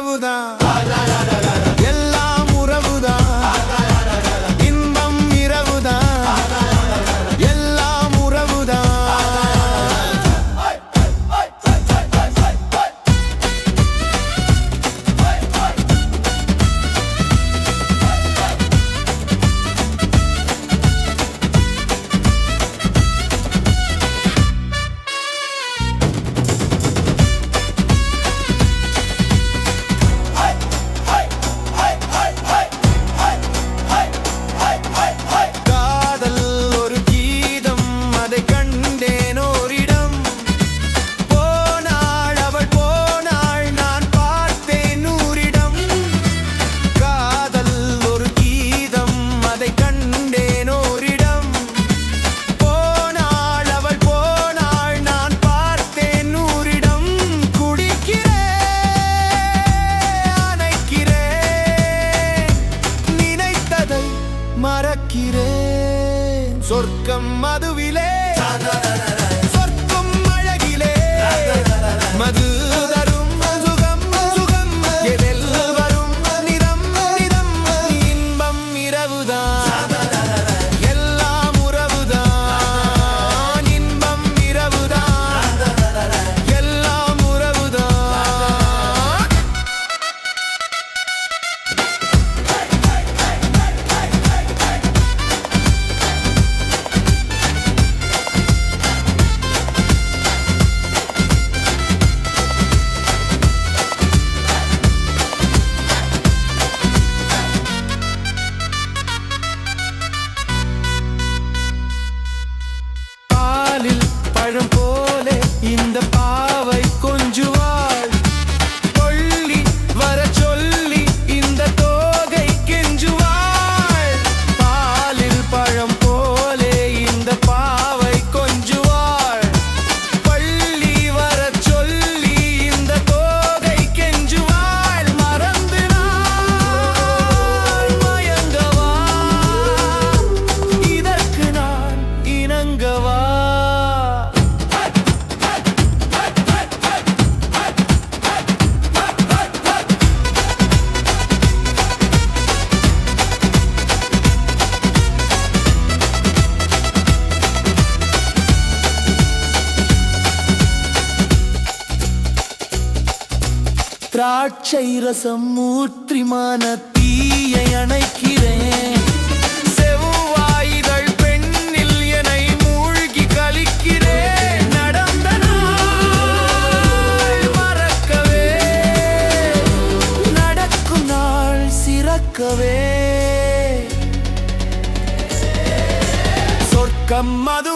இரவுதான், எல்லாம் உறவுதான். இன்பம் இரவுதான், எல்லாம் உறவுதான். மறக்கிறேன் சொர்க்கம் மதுவிலே, சொர்க்கம் அழகிலே, மது தரும் சுகம் சுகம், எதில் வரும் நிறம் நிறம். இன்பம் இரவுதான், எல்லாம் உறவுதான். இன்பம் இரவுதான், எல்லாம் உறவுதான். பழம் போலே இந்த பாவை கொஞ்சுவாள், கொள்ளி வர சொல்லி இந்த தோகை கெஞ்சுவாள். பாலில் பழம் போலே இந்த பாவை கொஞ்சுவாள், பள்ளி வர சொல்லி இந்த தோகை கெஞ்சுவாள். மறந்து நான் மயங்கவா, இதற்கு நான் இணங்கவா? திராட்சை ரசம் ஊற்றி மான தீயை அணைக்கிறேன், செவ்வாய்கள் பெண்ணில் என்னை மூழ்கி கழிக்கிறேன். நடந்த நாள் மறக்கவே, நடக்கும் நாள் சிறக்கவே. சொர்க்கம் மது